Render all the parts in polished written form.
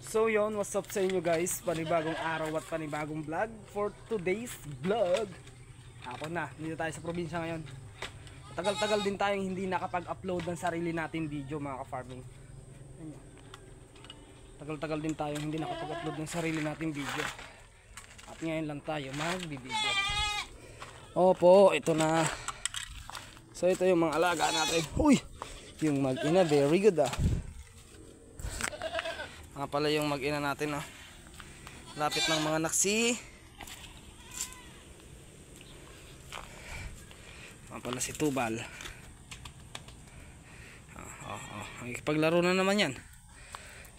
So yon, what's up sa inyo guys? Panibagong araw at panibagong vlog. For today's vlog, ako na, dito tayo sa probinsya ngayon. Tagal-tagal din tayong hindi nakapag-upload ng sarili natin video mga ka-farming. Tagal-tagal din tayong hindi nakapag-upload ng sarili natin video. At ngayon lang tayo magbibideo. Opo, ito na. So ito yung mga alaga natin. Uy! Yung mag-ina, very good ah. Nga pala yung mag-ina natin, oh. Lapit ng mga naksi. Nga pala si Tubal. Ipaglaro na naman yan.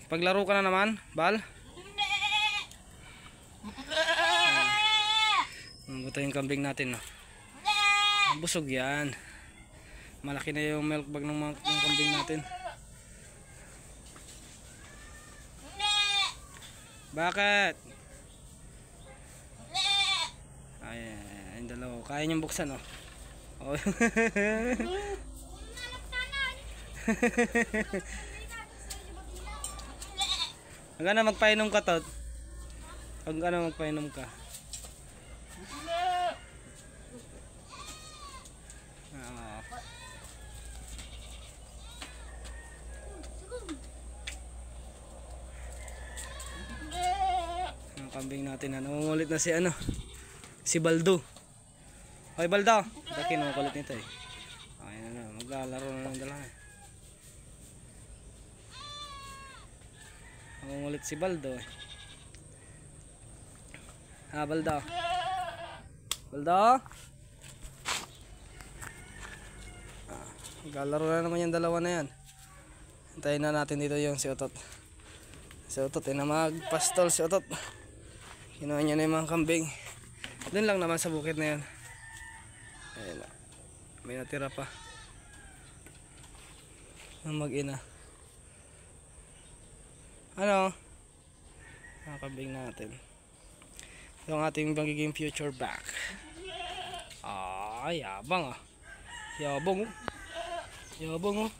Ipaglaro ka na naman, Bal. Buto yung kambing natin, no? Busog yan. Malaki na yung milk bag ng kambing natin. Bakit? Ay, yung dalawa. Kaya niyong buksan, oh. Oh. Hanggang na magpainom ka, Tot. Hanggang na magpainom ka. Kambing natin na nangungulit na si si Baldo. Okay Baldo, daki nangungulit nito eh. Okay na, maglalaro na ng dalawa. Nangungulit si Baldo eh. Baldo. Baldo. Maglalaro na naman yung dalawa na yan. Hintayin na natin dito yung si Otot. Si Otot na magpastol si Otot. Kinuha niya na yung mga kambing. Doon lang naman sa bukid na yan. Ayun, may natira pa ang mag-ina. Ano? Mga kambing natin. Ito ang ating magiging future back. Yabang ah. Yabang oh. Yabang oh.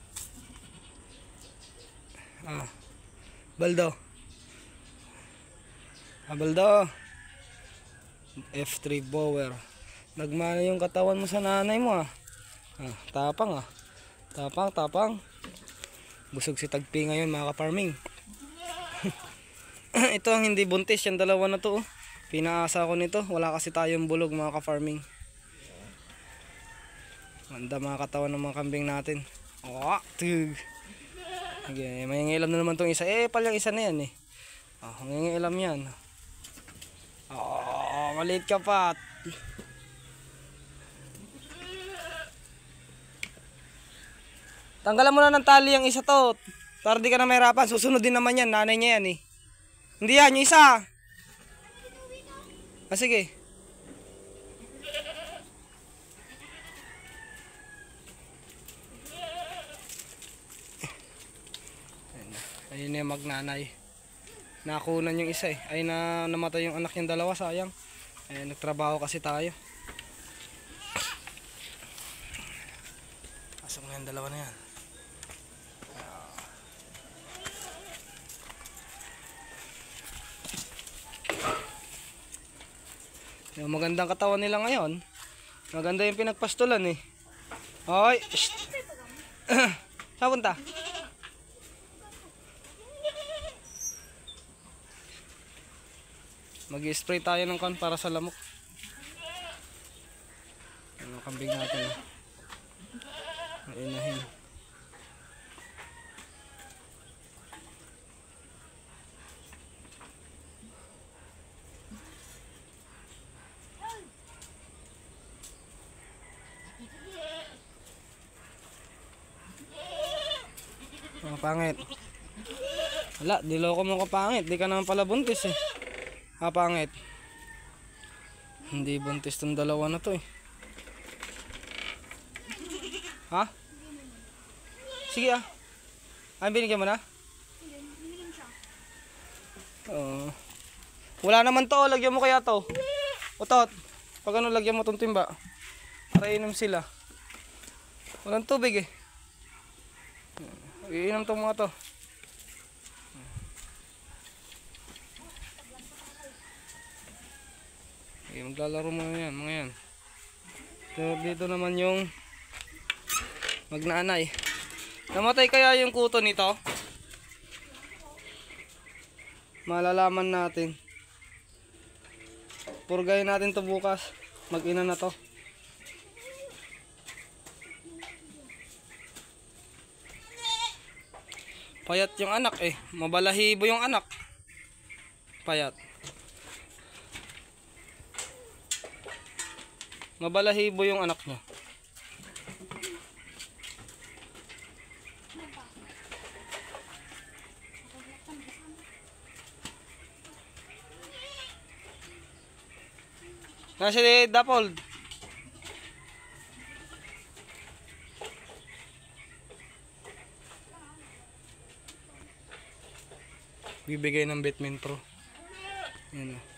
Baldo. Baldo. F3 Bower. Nagmana yung katawan mo sa nanay mo ah. Tapang ah. Tapang. Busog si Tagpi ngayon mga ka-farming. Ito ang hindi buntis, yung dalawa na to oh. Pinaasa ko nito, wala kasi tayong bulog mga ka-farming. Ganda mga katawan ng mga kambing natin. Okay, may ngilam na naman tong isa. Palyang isa na yan eh. Ngilam yan. Maliit ka pa. Tanggalan mo na ng tali yung isa to. Para di ka na mahirapan. Susunod din naman yan. Nanay niya yan eh. Hindi yan. Yung isa. Sige. Ayun na yung magnanay. Nakunan yung isa eh. Ay namatay yung anak yung dalawa. Sayang. Nagtrabaho kasi tayo. Pasok na yung dalawa na yan. Yung magandang katawan nila ngayon. Maganda yung pinagpastulan eh. Hoy! Saan punta? Mag-spray tayo ng kan para sa lamok. Ang kambing natin. Inahin. Pangit. Wala, diloko mo ka pangit. Di ka naman pala buntis eh. Pangit. Hindi buntis tong dalawa na to eh. Sige ah. Binigyan mo na? Binigyan siya. Wala naman to. Lagyan mo kaya to. Utot. Pag lagyan mo tong timba. Para inom sila. Walang tubig eh. Iinom tong mga to. maglalaro mo yan, mga yan. So, dito naman yung magnanay. Namatay kaya yung kuto nito? Malalaman natin. Purgayin natin to bukas. Mag-ina na to. Payat yung anak eh. Mabalahibo yung anak. Payat. Mabalahibo yung anak niya. Nasa si Dapold. Bibigay ng Bitmin Pro. Yan o.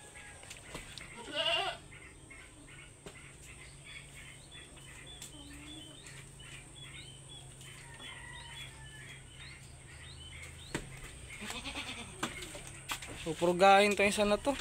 So, purgahin to isa na to.